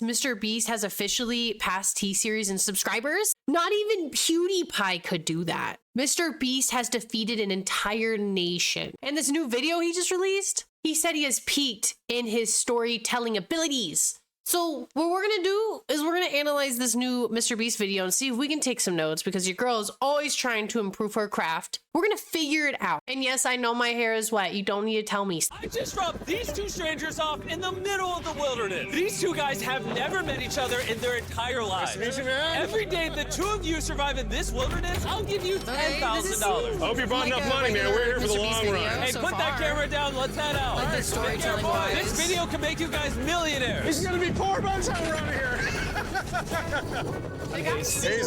Mr. Beast has officially passed T-Series in subscribers. Not even PewDiePie could do that. Mr. Beast has defeated an entire nation. And this new video he just released, he said he has peaked in his storytelling abilities. So what we're gonna do is we're gonna analyze this new Mr. Beast video and see if we can take some notes, because your girl is always trying to improve her craft. We're gonna figure it out. And yes, I know my hair is wet. You don't need to tell me. I just dropped these two strangers off in the middle of the wilderness. These two guys have never met each other in their entire lives. Nice to meet you, man. Every day the two of you survive in this wilderness, I'll give you $10,000. I hope you bought enough money, man. We're here for the long run. Hey, put that camera down. Let's head out. Like the storytelling wise. This video can make you guys millionaires. He's gonna be poor by the time we're out of here. Hey,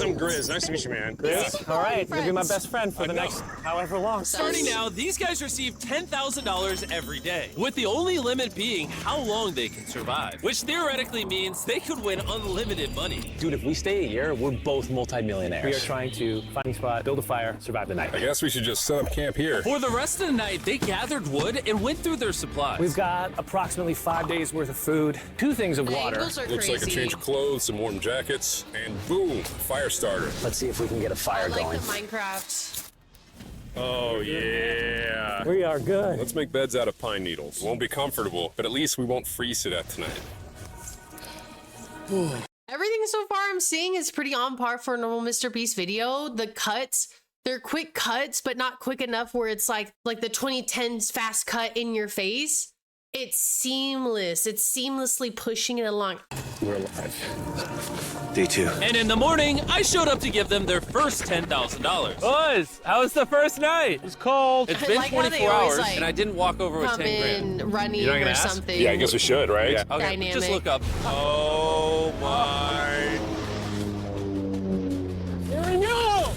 I'm Grizz. Nice to meet you, man. Grizz? All right, you'll be my best friend for the next however long. Starting now, these guys receive $10,000 every day, with the only limit being how long they can survive, which theoretically means they could win unlimited money. Dude, if we stay a year, we're both multi-millionaires. We are trying to find a spot, build a fire, survive the night. I guess we should just set up camp here. For the rest of the night, they gathered wood and went through their supplies. We've got approximately 5 days worth of food, 2 things of water. Angles are Looks like a change of clothes, some warm jackets, and boom, fire starter. Let's see if we can get a fire I like going. the Minecraft. Oh, yeah. We are good. Let's make beds out of pine needles. Won't be comfortable, but at least we won't freeze to death tonight. Everything so far I'm seeing is pretty on par for a normal Mr. Beast video. The cuts, they're quick cuts, but not quick enough where it's like the 2010s fast cut in your face. It's seamless. It's seamlessly pushing it along. We're alive. Day 2. And in the morning, I showed up to give them their first $10,000. Boys, how was the first night? It's cold. It's been like how they 24 always, hours, like, and I didn't walk over with Come 10 grand. in running You're not or gonna ask? something. Yeah, I guess we should, right? Yeah. Okay, Dynamic. just look up. Oh my. Here we go!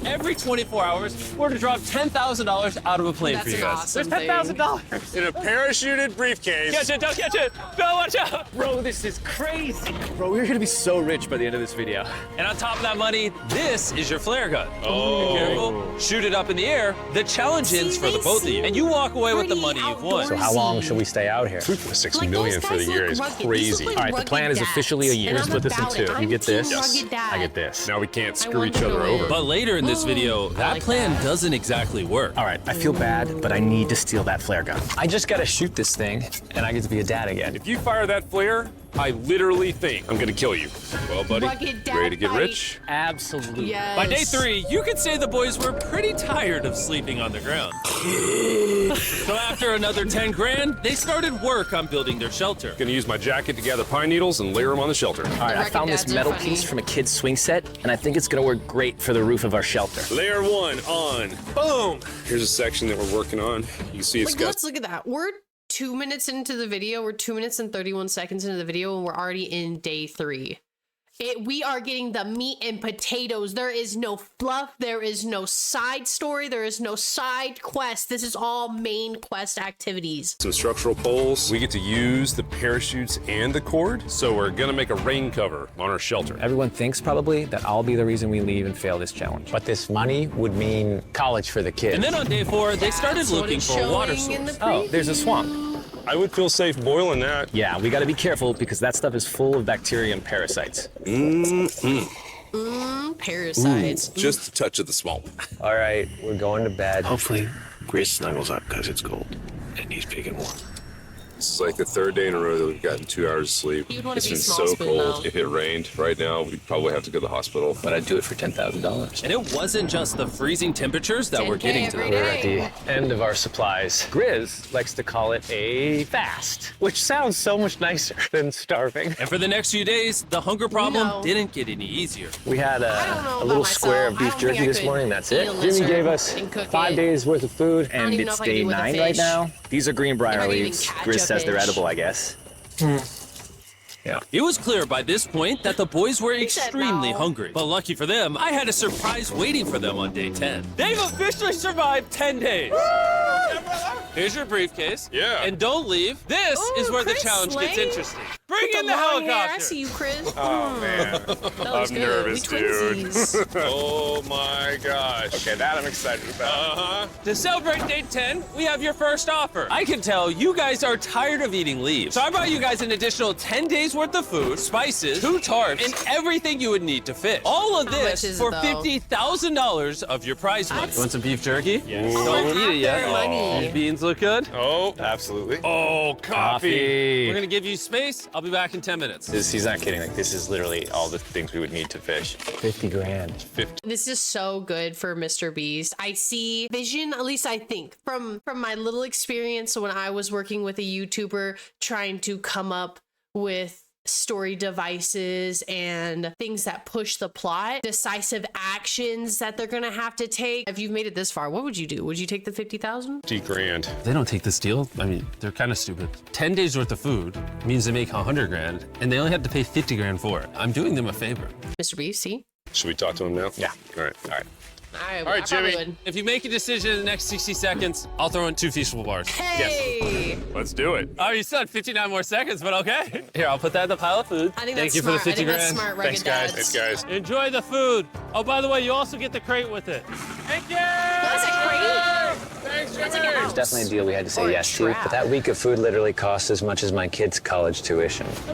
Every 24 hours, we're to drop $10,000 out of a plane That's for you an guys. awesome There's thing. $10,000. In a parachuted briefcase. Catch it, don't catch it. No, watch out. Bro, this is crazy. Bro, we're gonna be so rich by the end of this video. And on top of that money, this is your flare gun. Oh. Be careful. Shoot it up in the air. The challenge ends for the both of you. And you walk away with the money you've won. So how long should we stay out here? $3.6 Like, million those for the guys year look is rugged. These crazy. look All right, the rugged plan is dads. officially a year. And I'm Split this in about 2. it. You I'm get this, team rugged dad. I get this. Now we can't I screw want each them to other win. over. But later in this video, that like plan that. doesn't exactly work. All right, I feel bad, but I need to steal that flare gun. I just gotta shoot this thing, and I get to be a dad again. If you fire that flare, I literally think I'm gonna kill you. Well, buddy, Rugged dad ready to get fight. rich? Absolutely. Yes. By day 3, you could say the boys were pretty tired of sleeping on the ground. So after another 10 grand, they started work on building their shelter. Gonna use my jacket to gather pine needles and layer them on the shelter. All right, I rugged found this dads are metal funny. piece from a kid's swing set, and I think it's gonna work great for the roof of our shelter. Layer 1 on. Boom! Here's a section that we're working on. You can see it's Like, got let's look at that. We're 2 minutes into the video. We're 2 minutes and 31 seconds into the video, and we're already in day 3. We are getting the meat and potatoes. There is no fluff. There is no side story. There is no side quest. This is all main quest activities. some structural poles. We get to use the parachutes and the cord, so we're gonna make a rain cover on our shelter. Everyone thinks probably that I'll be the reason we leave and fail this challenge. But this money would mean college for the kids. And then on day 4, they started That's what looking it's for a water showing in source. the Oh, there's a swamp. I would feel safe boiling that. Yeah, we gotta be careful because that stuff is full of bacteria and parasites. Parasites. Just a touch of the swamp. All right, we're going to bed. Hopefully, Grace snuggles up because it's cold and he's big and warm. This is like the 3rd day in a row that we've gotten 2 hours of sleep. You'd wanna It's be been small so spoon, cold. though. If it rained right now, we'd probably have to go to the hospital. But I'd do it for $10,000. And it wasn't just the freezing temperatures that were 10K getting to every them. We're at the end of our supplies. Grizz likes to call it a fast, which sounds so much nicer than starving. And for the next few days, the hunger problem No. didn't get any easier. We had I don't know a about little myself. square of I beef don't think jerky I this could morning, that's eat it. a Jimmy lizard gave us and cook 5 it. days worth of food, don't and even know it's if I could day do with a 9 right fish. now. These are greenbrier If I could even leaves. catch Grizz a says they're fish. edible, I guess. It was clear by this point that the boys were said extremely no. hungry. But lucky for them, I had a surprise waiting for them on day 10. They've officially survived 10 days. Here's your briefcase. Yeah. And don't leave. This Ooh, is where the Chris challenge gets Slade. interesting. Bring in the long hair. I helicopter. see you, Chris. Oh man, That was I'm good. nervous, We dude. twinsies. Oh my gosh. Okay, that I'm excited about. To celebrate day 10, we have your first offer. I can tell you guys are tired of eating leaves. So I brought you guys an additional 10 days worth of food, spices, 2 tarps, and everything you would need to fish. All of How much this is it, for though? $50,000 of your prize money. What? You want some beef jerky? Yes. Don't eat it yet. Their money. These beans look good. Oh, Absolutely. oh, coffee. We're gonna give you space. I'll be back in 10 minutes. He's not kidding. Like, this is literally all the things we would need to fish. 50 grand. This is so good for Mr. Beast. I see vision, at least I think, from my little experience when I was working with a YouTuber trying to come up with story devices and things that push the plot, decisive actions that they're gonna have to take. If you've made it this far, what would you do? Would you take the 50,000? 50 grand. They don't take this deal. I mean, they're kind of stupid. 10 days worth of food means they make 100 grand, and they only have to pay 50 grand for it. I'm doing them a favor. Mr. Beast, see? Should we talk to him now? Yeah. All right. All right, right, Jimmy. Would. If you make a decision in the next 60 seconds, I'll throw in 2 feasible bars. Hey! Let's do it. Oh, you said 59 more seconds, but okay. Here, I'll put that in the pile of food. I think Thank that's you smart. for the 50 I think grand. that's smart, rugged Thanks, guys. dads. Thanks, guys. Enjoy the food. Oh, by the way, you also get the crate with it. Thank you. That's a crate. Thanks, That's like a Jimmy. house. Definitely a deal we had to say Or a yes to. trap. But that week of food literally cost as much as my kids' college tuition. For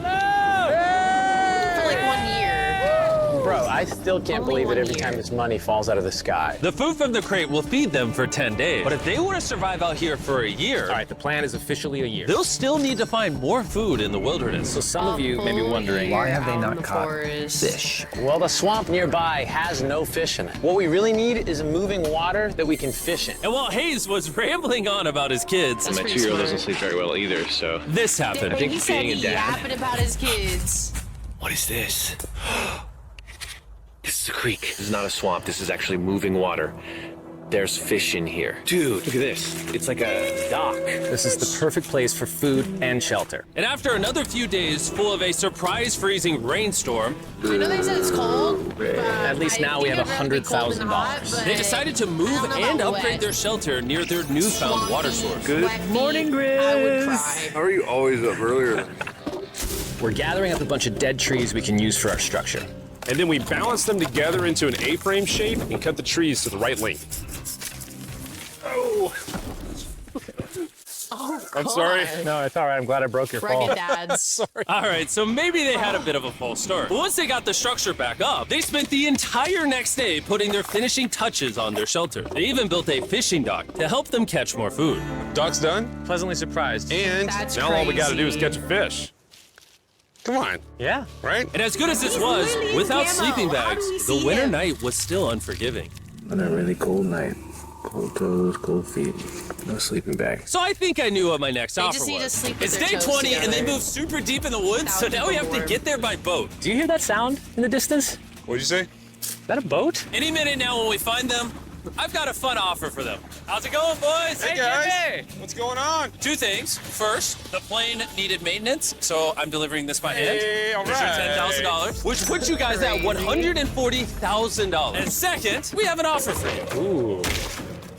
like 1 year. Bro, I still can't Only believe it 1 every year. time this money falls out of the sky. The food from the crate will feed them for 10 days. But if they want to survive out here for a year, All right, the plan is officially a year. they'll still need to find more food in the wilderness. So some of you may be Full wondering, year why have they out in not the caught forest. fish? Well, the swamp nearby has no fish in it. What we really need is a moving water that we can fish in. And while Hayes was rambling on about his kids, That's My pretty 2-year-old smart. doesn't sleep very well either, so. this happened. When he said being a he dad- yapping about his kids. What is this? This is a creek. This is not a swamp. This is actually moving water. There's fish in here. Dude, look at this. It's like a dock. This is the perfect place for food and shelter. And after another few days full of a surprise freezing rainstorm, I know they said it's cold. But At least now we have $100,000. they decided to move and upgrade their shelter near their newfound water source. Good morning, Grizz. I would cry. How are you always up earlier? We're gathering up a bunch of dead trees we can use for our structure. And then we balance them together into an A-frame shape and cut the trees to the right length. Oh, I'm sorry. God. No, it's all right. I'm glad I broke your Rugged dads. All right, so maybe they had a bit of a false start. But once they got the structure back up, they spent the entire next day putting their finishing touches on their shelter. They even built a fishing dock to help them catch more food. Dock's done, Pleasantly surprised. and That's now all we got to do is crazy. catch a fish. Come on, Yeah. right? And as good as this He's was, literally in without camo. sleeping How bags, do we the see winter him? night was still unforgiving. On a really cold night. Cold toes, cold feet. No sleeping bag. So I think I knew what my next offer just need to was. sleep with It's their day toes 20 and they together. moved super deep in the woods, so That would now be we have to warm. get there by boat. Do you hear that sound in the distance? What'd you say? Is that a boat? Any minute now when we find them, I've got a fun offer for them. How's it going, boys? Hey guys, what's going on? 2 things. First, the plane needed maintenance, so I'm delivering this by hand. Hey, all Here's your right. $10,000, which puts you guys at $140,000. And second, we have an offer for you. Ooh.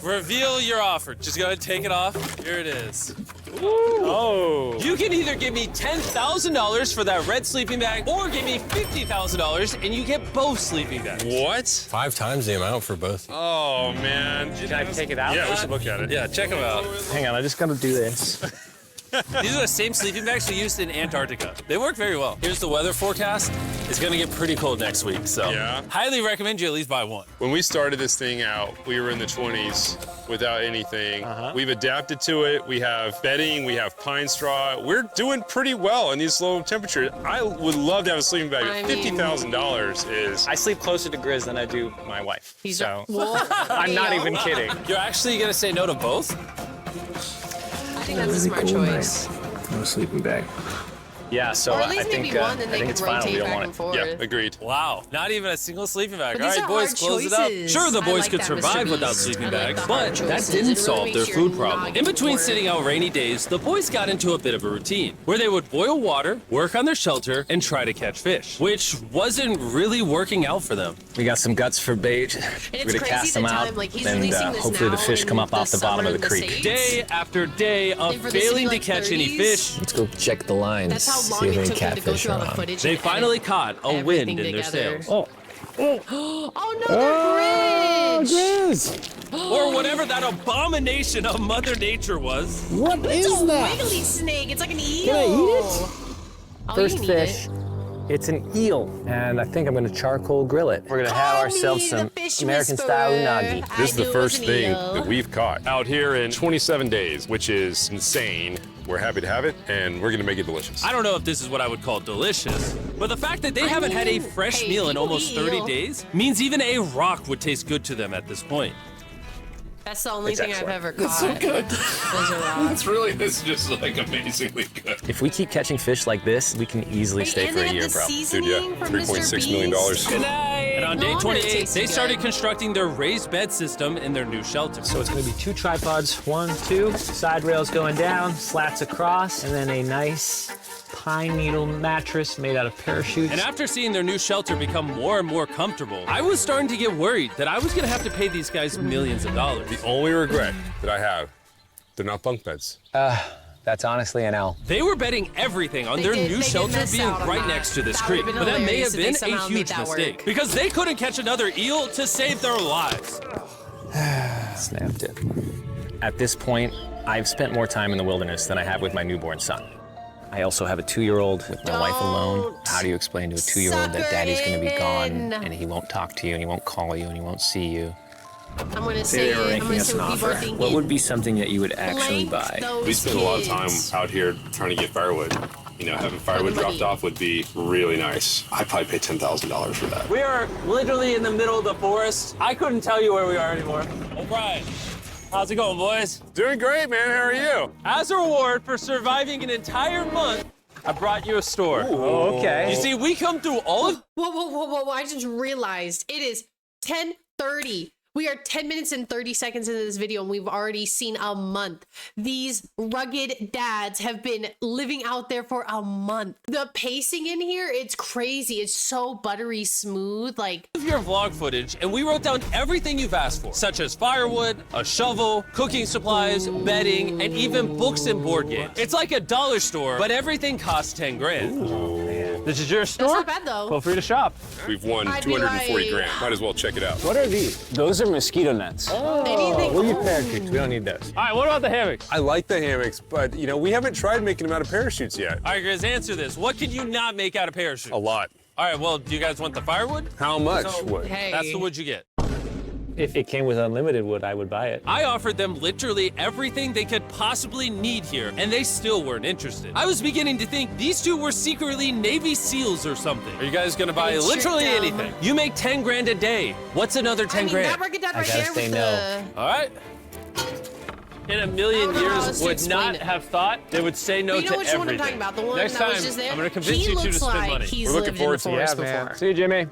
Reveal your offer. Just go ahead and take it off. Here it is. Oh. You can either give me $10,000 for that red sleeping bag, or give me $50,000 and you get both sleeping bags. What? 5 times the amount for both. Oh man. Can I take it out? Yeah, we should look at it. Yeah, check them out. Hang on, I just gotta do this. These are the same sleeping bags we used in Antarctica. They work very well. Here's the weather forecast. It's gonna get pretty cold next week, so Yeah. highly recommend you at least buy one. When we started this thing out, we were in the 20s without anything. We've adapted to it. We have bedding, we have pine straw. We're doing pretty well in these low temperatures. I would love to have a sleeping bag. I but mean- $50,000 is. I sleep closer to Grizz than I do my wife. He's so Whoa. I'm not Yo. even kidding. You're actually gonna say no to both? I think that's a smart choice. No sleeping bag. Yeah, so Or at I least think maybe one, then I they think could it's final. We rotate don't back want and it. forth. Yeah, agreed. Wow, not even a single sleeping bag. But All these right, are boys, hard close it up. choices. Sure, the I boys like could that, survive Mr. without Beast. sleeping I like bags, the but hard that choices. didn't It really solve their makes your food problem. noggin In between work. sitting out rainy days, the boys got into a bit of a routine where they would boil water, work on their shelter, and try to catch fish, which wasn't really working out for them. We got some guts for bait. And We're it's gonna crazy cast the them out, time, like, he's and releasing this hopefully the now fish come in up off the bottom summer of the in creek. States. Day after day of And for this to be failing to like catch any 30s? fish, Let's go check the lines. That's how how long it took them to go through all the footage. They and finally edit caught a wind in everything their together. sails. Oh no, they're Grinch! Or whatever that abomination of Mother Nature was. What It's is a that? wiggly snake. It's like an eel. Can I eat it? Oh, First you can eat fish. it. It's an eel, and I think I'm gonna charcoal grill it. We're gonna have Call ourselves me some the fish American style whisperer. unagi. I This is the knew it first was an thing eel. that we've caught out here in 27 days, which is insane. We're happy to have it, and we're gonna make it delicious. I don't know if this is what I would call delicious, but the fact that they haven't had a fresh hey, meal in people almost eat 30 eel. days means even a rock would taste good to them at this point. That's the only It's thing excellent. I've ever caught. so good. Was a rock. It's just like amazingly good. If we keep catching fish like this, we can easily Wait, stay and for they a have year, the bro. seasoning Dude, yeah, from Mr. $3.6 million. Beast? Good night. And on No day wonder it 28, tasted they started good. constructing their raised bed system in their new shelter. So it's gonna be 2 tripods, 1, 2, side rails going down, slats across, and then a nice pine needle mattress made out of parachutes. And after seeing their new shelter become more and more comfortable, I was starting to get worried that I was gonna have to pay these guys millions of dollars. The only regret that I have, they're not bunk beds. That's honestly an L. They were betting everything on They their did- new they did shelter miss being out on right that. next to this That creek. would've But been that may hilarious have if they been somehow a made huge that work. mistake because they couldn't catch another eel to save their lives. Snapped it. At this point, I've spent more time in the wilderness than I have with my newborn son. I also have a 2-year-old with my wife alone. Don't How do you explain to a 2-year-old that sucker daddy's gonna be it gone in. and he won't talk to you and he won't call you and he won't see you? I'm gonna Say say, they were I'm making gonna us say an what people offer. are thinking. What would be something that you would actually Blank buy? those We spend a lot of time kids. out here trying to get firewood. You know, having firewood Money. dropped off would be really nice. I'd probably pay $10,000 for that. We are literally in the middle of the forest. I couldn't tell you where we are anymore. O'Brien, how's it going, boys? Doing great, man. How are you? As a reward for surviving an entire month, I brought you a store. Oh, okay. You see, we come through all of Whoa. I just realized it is 10:30. We are 10 minutes and 30 seconds into this video and we've already seen a month. These rugged dads have been living out there for a month. The pacing in here, it's crazy. It's so buttery smooth. Like, your vlog footage, and we wrote down everything you've asked for, such as firewood, a shovel, cooking supplies, bedding, and even books and board games. It's like a dollar store, but everything costs 10 grand. This is your that's store? not bad though. Feel free to shop. We've won I'd be 240 like- grand. Might as well check it out. What are these? Those are mosquito nets. Anything. We'll use parachutes. We don't need those. All right, what about the hammocks? I like the hammocks, but you know, we haven't tried making them out of parachutes yet. All right, Grizz, answer this. What can you not make out of parachute? A lot. All right, well, do you guys want the firewood? How much So- wood? Hey. That's the wood you get. If it came with unlimited wood, I would buy it. I offered them literally everything they could possibly need here, and they still weren't interested. I was beginning to think these two were secretly Navy SEALs or something. Are you guys gonna buy It's literally your dumb. anything? You make 10 grand a day. What's another 10 I mean, grand? that break it down I right gotta there say with no. the... All right. In a million I don't know how years, else to would explain not it. have thought they would say no But you know to which everything. one I'm talking about? The one Next that time, was just there? I'm gonna convince He you two to looks spend like money. he's We're looking lived in forward the to it. forest Yeah, man. before. See you, Jimmy.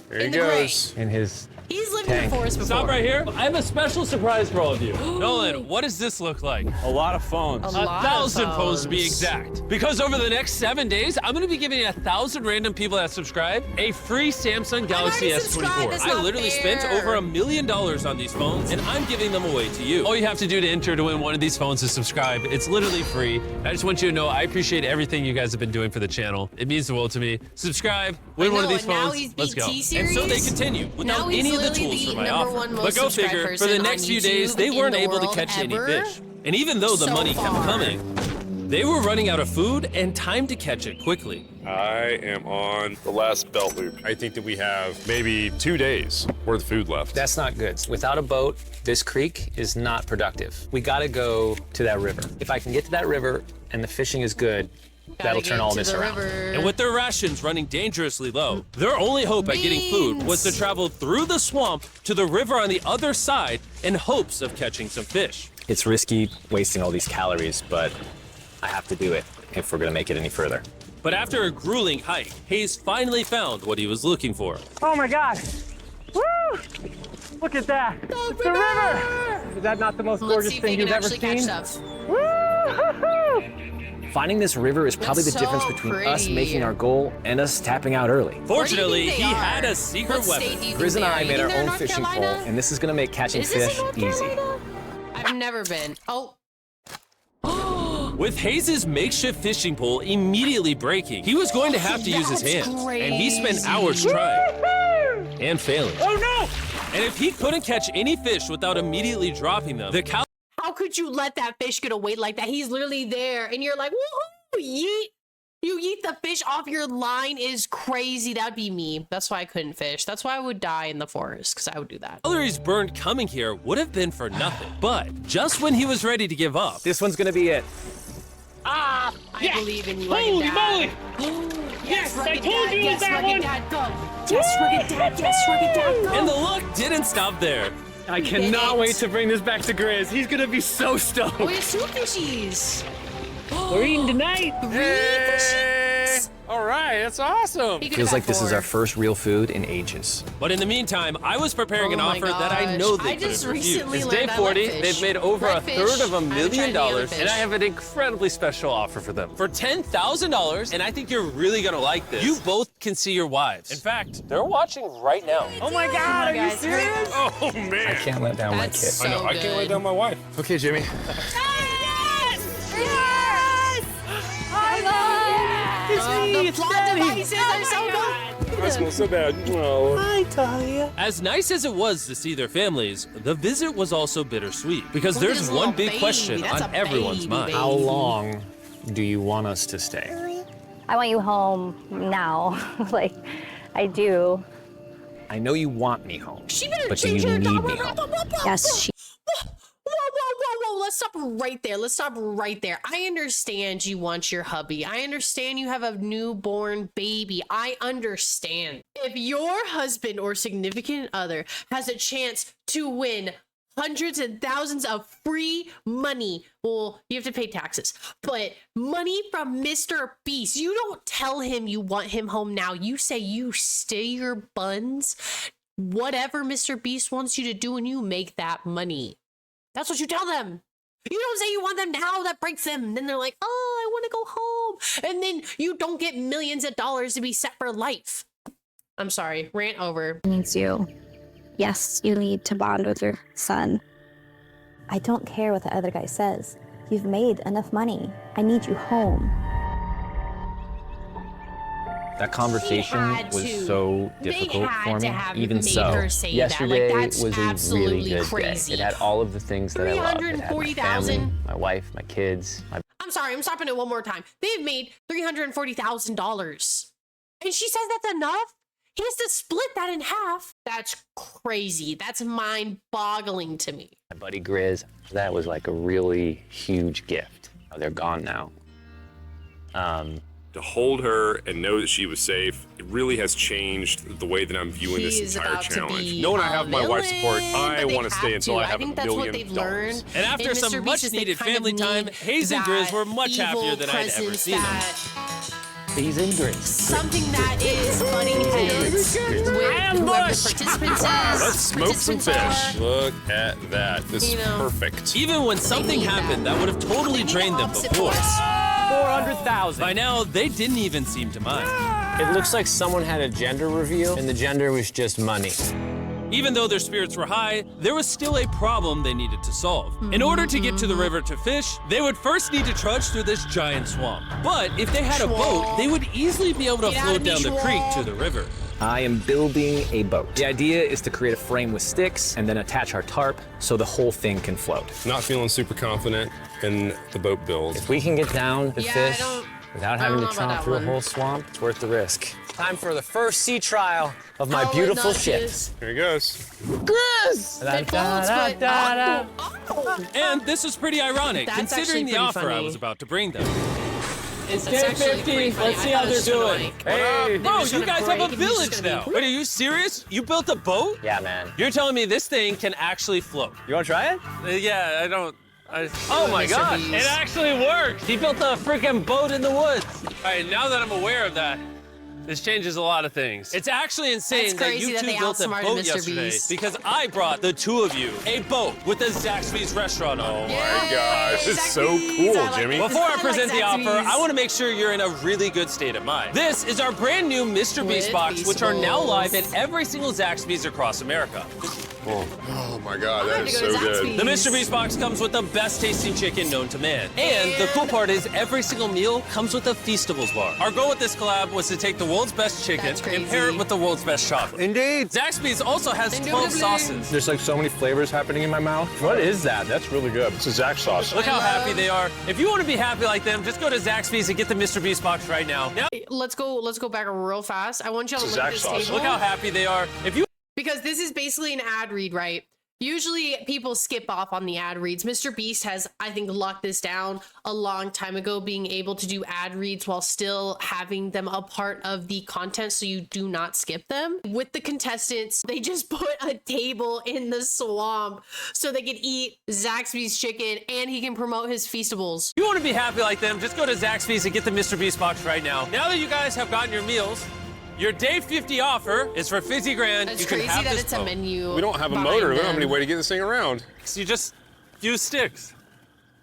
There In he the gray. goes. In his He's lived in the forest before. Stop right here. I have a special surprise for all of you. Nolan, what does this look like? A lot of phones. A lot of 1,000 phones to be phones. exact. Because over the next 7 days, I'm gonna be giving 1,000 random people that subscribe a free Samsung Galaxy already S24. subscribed, that's I not literally fair. spent over $1 million on these phones, and I'm giving them away to you. All you have to do to enter to win one of these phones is subscribe. It's literally free. I just want you to know I appreciate everything you guys have been doing for the channel. It means the world to me. Subscribe, win I one of know, these and now phones. he's Let's beat go. T-Series. And so they continue Now without he's any of the literally tools the for my number offer. one most But go subscribed figure, for the person next on few days, YouTube they in weren't the able to world catch any ever. fish. And even though the So money kept far. coming, they were running out of food and time to catch it quickly. I am on the last belt loop. I think that we have maybe 2 days worth of food left. That's not good. Without a boat, this creek is not productive. We gotta go to that river. If I can get to that river and the fishing is good, that'll turn all this around. And with their rations running dangerously low, their only hope at getting food was to travel through the swamp to the river on the other side in hopes of catching some fish. It's risky wasting all these calories, but I have to do it if we're gonna make it any further. But after a grueling hike, Hayes finally found what he was looking for. Oh my God! Woo! Look at that! It's the river! Is that not the most Let's gorgeous see if they thing can you've ever actually catch seen? stuff. Woo-hoo-hoo! Finding this river is probably the That's difference so between us pretty. making our goal and us tapping out early. Fortunately, think he they had are? a secret What state weapon. do you Grizz think and they I are? made You our think they're own North fishing pole, Carolina? and this is gonna make catching Is this fish in North easy. Carolina? I've never been. Oh. With Hayes' makeshift fishing pole immediately breaking, he was going to have to use his That's hands. And he spent hours trying. And failing. Oh no! And if he couldn't catch any fish without immediately dropping them, the cow How could you let that fish get away like that? He's literally there, and you're like, woohoo, yeet. You yeet the fish off your line is crazy. That'd be me. That's why I couldn't fish. That's why I would die in the forest, because I would do that. calories burned coming here would have been for nothing. But just when he was ready to give up, This one's gonna be it. I believe in you, Rugged Holy Dad. moly! Yes, I Rugged told Dad. you Yes, that Rugged one. Dad, go. Yes, Rugged Dad. Yes, Rugged Dad, go. and the luck didn't stop there. I did cannot it. wait to bring this back to Grizz. He's gonna be so stoked. Oh, it's two fishies. We're eating tonight. Three fishies. All right, that's awesome. He could've Feels had like this is 4. our first real food in ages. But in the meantime, I was preparing an Oh my offer that I know gosh. they I just couldn't refuse. recently It's learned day I 40. love fish. They've made over Red a third fish. of $1 I haven't tried million, any other and I fish. have an incredibly special offer for them. For $10,000, and I think you're really gonna like this. You both can see your wives. In fact, they're watching right now. Oh my God! Are you Guys, serious? Oh man. Can't let down That's so I know. I can't let good. down my wife. Okay, Jimmy. The plot devices are so good. I smell so bad. Oh. As nice as it was to see their families, the visit was also bittersweet because Look at there's this one little big baby. question That's on a everyone's baby, mind. baby. How long do you want us to stay? I want you home now. Like, I do. I know you want me home, She better but do change you her need dog. me home? Yes, she. Whoa. Let's stop right there. Let's stop right there. I understand you want your hubby. I understand you have a newborn baby. I understand. If your husband or significant other has a chance to win hundreds and thousands of free money, well, you have to pay taxes, but money from Mr. Beast, you don't tell him you want him home now. You say you stay your buns, whatever Mr. Beast wants you to do, and you make that money. That's what you tell them. You don't say you want them now, that breaks them. Then they're like, oh, I want to go home. And then you don't get millions of dollars to be set for life. I'm sorry, rant over. Needs you. Yes, you need to bond with your son. I don't care what the other guy says. You've made enough money. I need you home. That conversation had was to. so They difficult had for to me. have Even made so, her say that. Like, yesterday that's was a really absolutely good crazy. day. It had all of the things that I love. It had my 340,000. family, my wife, my kids, my I'm sorry, I'm stopping it one more time. They've made $340,000. And she says that's enough? He has to split that in half. That's crazy. That's mind-boggling to me. buddy Grizz. That was like a really huge gift. Oh, they're gone now. To hold her and know that she was safe, it really has changed the way that I'm viewing this He's entire about to challenge. be Knowing I a have my wife's support, villain, I but they want to stay have until to. I have think $1 that's what million. they've learned. And after in some Mr. Beast is they much-needed kind of family time, need Hayes and Grizz that were much happier evil than I'd ever presence, seen them. that Hayes and Grizz. something that is butting heads with whoever the participants is. Let's smoke some participants are. fish. Look at that. This is You know. perfect. Even when something need that. happened that would have totally They need drained the them opposite before, force. 400,000. by now they didn't even seem to mind. It looks like someone had a gender reveal, and the gender was just money. Even though their spirits were high, there was still a problem they needed to solve. In order to get to the river to fish, they would first need to trudge through this giant swamp. But if they had a boat, they would easily be able to Get out float of me, down the creek swamp. to the river. I am building a boat. The idea is to create a frame with sticks and then attach our tarp so the whole thing can float. Not feeling super confident in the boat build. If we can get down to Yeah, I fish don't- without I having don't to know about chomp that through a one. whole swamp, it's worth the risk. Time for the first sea trial of my Oh, beautiful nudges. ship. Here he goes. It floats, but And this is pretty ironic, That's considering actually the pretty offer I funny. was about to bring them. it's actually pretty funny. Let's see I how thought it they're was gonna, doing. like, Hey. they're Bro, just you gonna guys break have a and he's just village gonna now. be- Wait, are you serious? You built a boat? Yeah, man. You're telling me this thing can actually float? You want to try it? Yeah, I don't. Oh my Mr. gosh, Beast. it actually works. He built a freaking boat in the woods. All right, now that I'm aware of that, this changes a lot of things. It's actually insane That's crazy that you that two they built a outsmarted boat Mr. yesterday Beast. because I brought the two of you a boat with a Zaxby's restaurant on it. My gosh, this is so Zaxby's, cool, I like Jimmy. it. Before I like present the offer, Zaxby's. I want to make sure you're in a really good state of mind. This is our brand new Mr. Beast With box, which are now Beastables. live at every single Zaxby's across America. Oh my God, that I'm is gonna so go to good. The Mr. Beast box comes with the best tasting chicken known to man. And the cool part is every single meal comes with a Feastables bar. Our goal with this collab was to take the world's best chicken That's and pair crazy. it with the world's best chocolate. Indeed. Zaxby's also has 12 Indubitably. sauces. There's like so many flavors happening in my mouth. What is that? That's really good. It's a Zach sauce. Look how happy they are. If you want to be happy like them, just go to Zaxby's and get the Mr. Beast box right now. Let's go back real fast. I want y'all to It's look a at this Zach sauce. table. Look how happy they are. If you Because this is basically an ad read, right? Usually people skip off on the ad reads. Mr. Beast has, I think, locked this down a long time ago, being able to do ad reads while still having them a part of the content so you do not skip them. With the contestants, they just put a table in the swamp so they can eat Zaxby's chicken and he can promote his Feastables. If you want to be happy like them, just go to Zaxby's and get the Mr. Beast box right now. Now that you guys have gotten your meals, your day 50 offer is for $50 grand. It's You can crazy have that this it's a boat. menu. We don't have a behind motor. We don't have them. any way to get this thing around. So you just use sticks.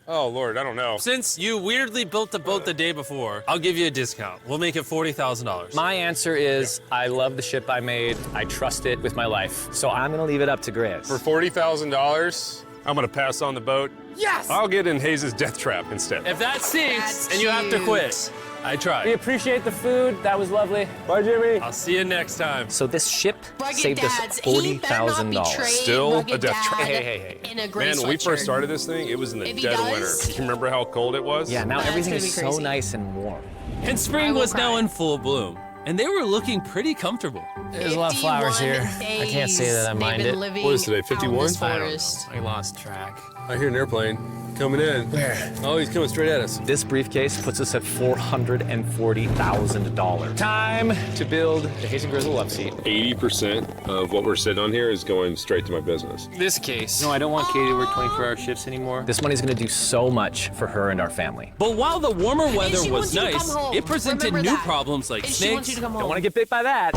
Oh, Lord, I don't know. Since you weirdly built the boat the day before, I'll give you a discount. We'll make it $40,000. My answer is I love the ship I made. I trust it with my life. So I'm gonna leave it up to Grizz. For $40,000, I'm going to pass on the boat. Yes! I'll get in Hayes' death trap instead. If that sinks That's and you have to cute. quit, I We tried. appreciate the food. That was lovely. Bye, Jimmy. I'll see you next time. So this ship Rugged saved Dads, us he better not $40,000. betray Still Rugged a death trap. Dad Hey. in a gray Man, when we sweatshirt. first started this thing, it was in the If he dead of does- winter. You remember how cold it was? Yeah, now That's everything gonna is be so crazy. nice and warm. And I spring will was now cry. in full bloom, and they were looking pretty comfortable. There's a lot of flowers 51 here. I can't say that I days mind they've it. been living What is today, out in 51? this I don't know. forest. I lost track. I hear an airplane coming in. Where? Oh, he's coming straight at us. This briefcase puts us at $440,000. Time to build the Hayes and Grizzle love seat. 80% of what we're sitting on here is going straight to my business. This case. No, I don't want Katie to work 24-hour shifts anymore. This money's gonna do so much for her and our family. But while the warmer weather she was wants you to nice, come home. it presented Remember new that. problems like And she wants you snakes to come home. Don't want to get bit by that.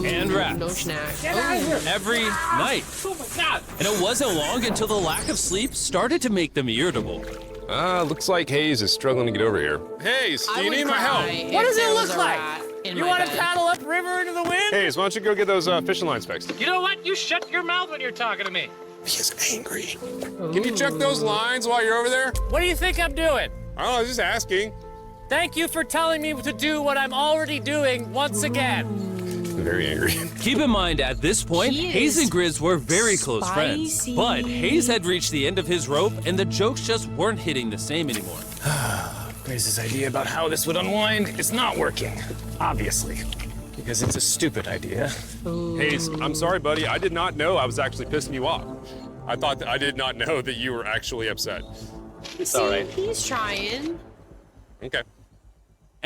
and Ooh, rats. No snack. every night. Oh my God. And it wasn't long until the lack of sleep started to make them irritable. Looks like Hayes is struggling to get over here. Hayes, do you need my help? What does it look like? You want to paddle up river into the wind? Hayes, why don't you go get those fishing lines fixed? You know what? You shut your mouth when you're talking to me. He is angry. Can you check those lines while you're over there? What do you think I'm doing? I don't know, just asking. Thank you for telling me to do what I'm already doing once again. I'm very angry. Keep in mind, at this point, He Hayes is and Grizz were very close friends. spicy. But Hayes had reached the end of his rope, and the jokes just weren't hitting the same anymore. Grace's idea about how this would unwind is not working, obviously, because it's a stupid idea. Hayes, I'm sorry, buddy. I did not know I was actually pissing you off. I thought that I did not know that you were actually upset. See, all right. he's trying. Okay.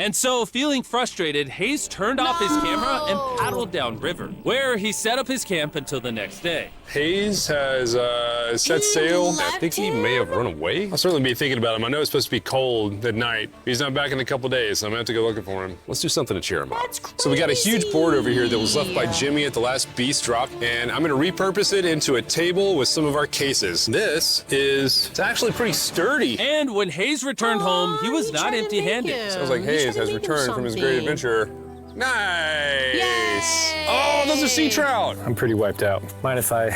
And so, feeling frustrated, Hayes turned off his camera and paddled downriver, where he set up his camp until the next day. Hayes has set sail. I think he may have run away. I'll certainly be thinking about him. I know it's supposed to be cold at night. He's not back in a couple days, so I'm gonna have to go looking for him. Let's do something to cheer him up. That's So we got a huge board over here that was left by crazy. Jimmy at the last beast drop, and I'm gonna repurpose it into a table with some of our cases. It's actually pretty sturdy. And when Hayes returned home, he was he not tried to empty-handed. make Sounds like He's trying Hayes to has make him returned from his great something. adventure. Nice! Yay! Oh, those are sea trout! I'm pretty wiped out. Mind if I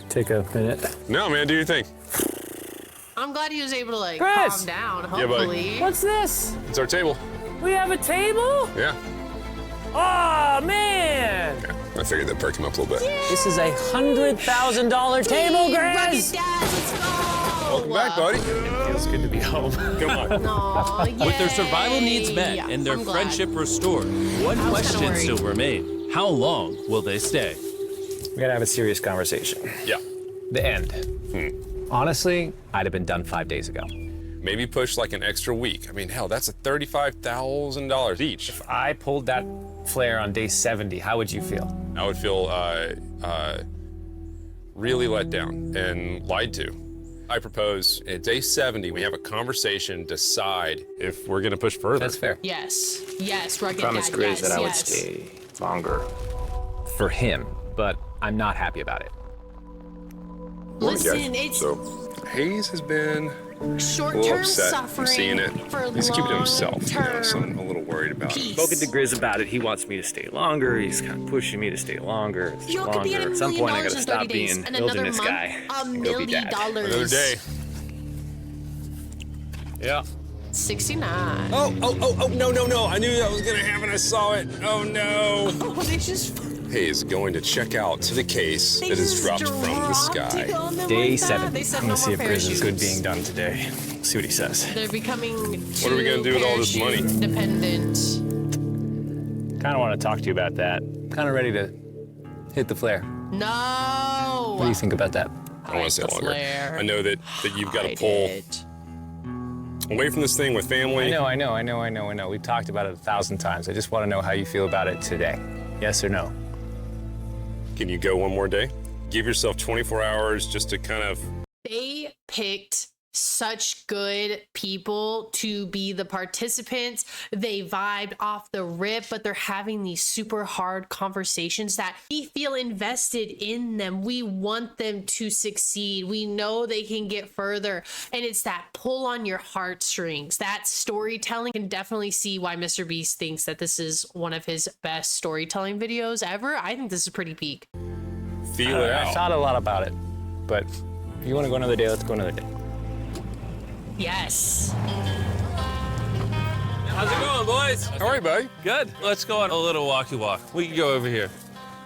take a minute? No, man, do your thing. I'm glad he was able to like Chris! calm down. Yeah, buddy. Hopefully. What's this? It's our table. We have a table? Yeah. Oh, man! I figured that'd perk him up a little bit. This is a $100,000 table, Rugged Grace! Dad, let's go. Welcome back, buddy. Feels good to be home. Come on. Aw, With their survival needs met yay. and their I'm glad. friendship restored, one I was question kinda still worried. remained. How long will they stay? We gotta have a serious conversation. Yeah. The end. Honestly, I'd have been done 5 days ago. Maybe push like an extra week. I mean, hell, that's a $35,000 each. If I pulled that flare on day 70, how would you feel? I would feel really let down and lied to. I propose at day 70, we have a conversation, decide if we're gonna push further. That's fair. Yes. Yes, Rugged Promised Dad. Grizz Yes, that I would yes. stay longer. For him, but I'm not happy about it. Listen, it's So Hayes has been short-term upset. suffering I'm seeing it. for He's keeping to himself, long-term so I'm a little worried about it. peace. Spoken to Grizz about it. He wants me to stay longer. He's kind of pushing me to stay longer. You could be at At some $1 point, I million gotta in stop 30 days, being and another wilderness month, guy. and go be $1 dad. million. Another day. Yeah. 69. Oh, no. I knew that was going to happen. I saw it. Oh, no. Oh, they just Hayes going to check out the case that is dropped from the sky. Day 7. They said I'm no gonna see more if Grizz is good parachutes. being done today. See what he says. They're becoming What are we gonna do with all this money? Dependent. Kind of want to talk to you about that. Kind of ready to hit the flare. No. What do you think about that? I don't want to say the longer. flare. I know that you've got to Hide pull it. away from this thing with family. I know. We've talked about it 1,000 times. I just want to know how you feel about it today. Yes or no? Can you go one more day? Give yourself 24 hours just to kind of. They picked such good people to be the participants. They vibed off the rip, but they're having these super hard conversations that we feel invested in them. We want them to succeed. We know they can get further. And it's that pull on your heartstrings. That storytelling. You can definitely see why Mr. Beast thinks that this is one of his best storytelling videos ever. I think this is pretty peak. Feel it I out. thought a lot about it, but if you want to go another day, let's go another day. Yes. How's it going, boys? How are you, buddy? Good. Let's go on a little walkie walk. We can go over here.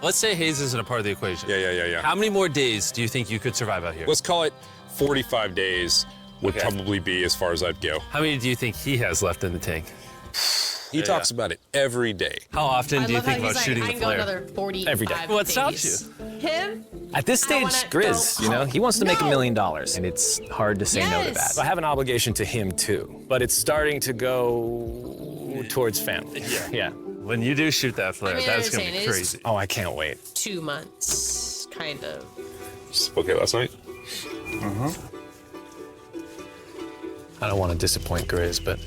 Let's say Hayes isn't a part of the equation. Yeah. How many more days do you think you could survive out here? Let's call it 45 days would probably be as far as I'd go. How many do you think he has left in the tank? He talks about it every day. How often do you love how think about he's shooting like, I the can go flare? another 45 Every day. What days. stops Him? At this I stage, wanna Grizz, go you know, he wants to make $1 home. million, and it's hard to say no to that. Yes. So I have an obligation to him too, but it's starting to go towards family. Yeah. When you do shoot that flare, I mean, that's I'm gonna be saying it is- crazy. Oh, I can't wait. 2 months, kind of. Okay, last night? I don't want to disappoint Grizz, but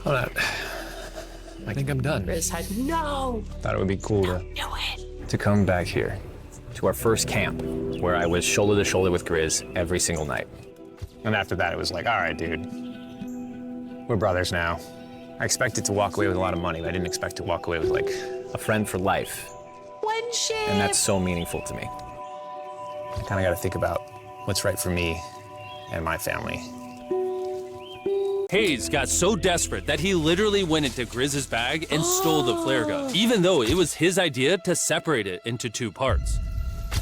I think I'm done. Riz had no. Thought it would be cool Do it. to come back here to our first camp where I was shoulder to shoulder with Grizz every single night. And after that, it was like, all right, dude, we're brothers now. I expected to walk away with a lot of money, but I didn't expect to walk away with like a friend for life. Friendship. And that's so meaningful to me. I kind of got to think about what's right for me and my family. Hayes got so desperate that he literally went into Grizz's bag and stole the flare gun, even though it was his idea to separate it into 2 parts.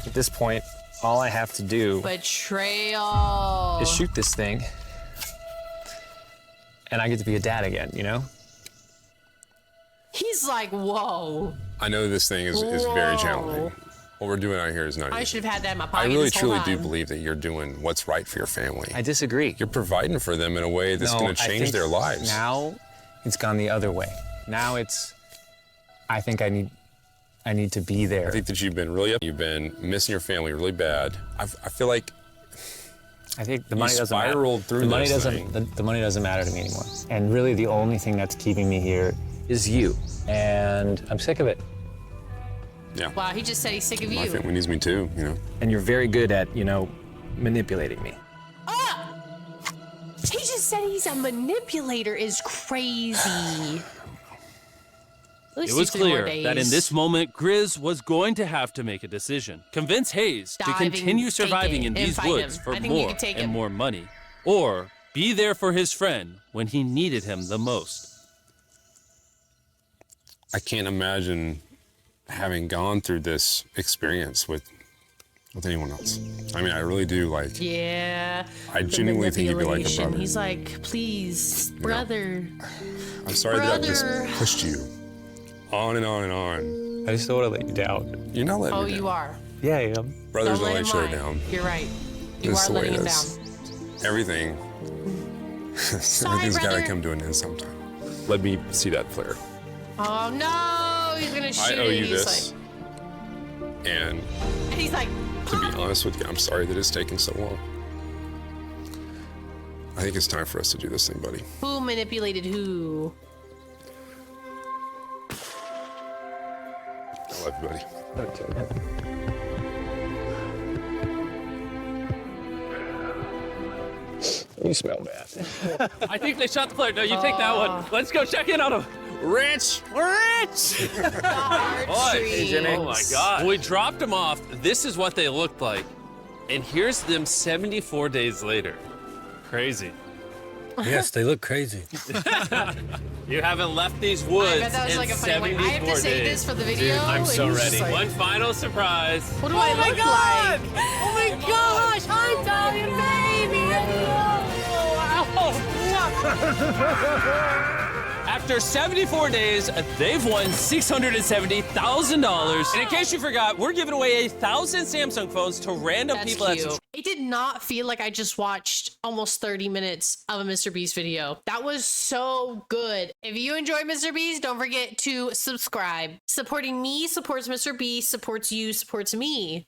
At this point, all I have to do Betrayal. is shoot this thing, and I get to be a dad again, you know? He's like, whoa. I know this thing is very Whoa. challenging. What we're doing out here is not I easy. should have had that in my I pocket. really, this whole truly do time. believe that you're doing what's right for your family. I disagree. You're providing for them in a way that's No, going to I change think their lives. Now it's gone the other way. Now I think I need to be there. I think that you've been missing your family really bad. I feel like I think the money doesn't spiraled matter. through the money this doesn't. thing. The money doesn't matter to me anymore. And really, the only thing that's keeping me here is you. And I'm sick of it. yeah, Wow, he just said he's sick of my you. family needs me too. You know, And you're very good at, manipulating me. He just said he's a manipulator is crazy. At least It was 2-3 more clear that in days. this moment, Grizz was going to have to make a decision. Convince Hayes to Diving, continue take surviving it, in and these fight woods him. for I think you more could take and him. more money, or be there for his friend when he needed him the most. I can't imagine having gone through this experience with anyone else. I mean, I really do. Like, Yeah. I the genuinely think you'd be like a manipulation. brother. He's like, please, brother. I'm sorry that I've just Brother. pushed you on and on and on. I just don't want to let you down. You're not letting Oh, me down. you are. Yeah, I am. Brothers Don't don't let let him each other lie. down. You're right. You This is are the way letting it him is. down. Everything. Everything's got to brother. come to an end sometime. Let me see that flare. Oh no, he's gonna shoot I owe it. you He's this. And Like, he's like, to be honest with you, I'm sorry that it's taking so long. I think it's time for us to do this thing, buddy. who manipulated who? I love you, buddy. You smell bad. I think they shot the player. No, you take that one. Let's go check in on him. Rich. Boy, oh my God. When we dropped them off, this is what they looked like. And here's them 74 days later. Crazy. Yes, they look crazy. You haven't left these woods I bet that was in like a funny one. I have to 74 say days. this for the video. I'm so and you're ready. just like, One final surprise. what do I look like? Oh my gosh, I'm Italian baby. After 74 days, they've won $670,000. And in case you forgot, we're giving away 1,000 Samsung phones to random That's people. cute. It did not feel like I just watched almost 30 minutes of a Mr. Beast video. That was so good. If you enjoy Mr. Beast, don't forget to subscribe. Supporting me supports Mr. Beast, supports you, supports me.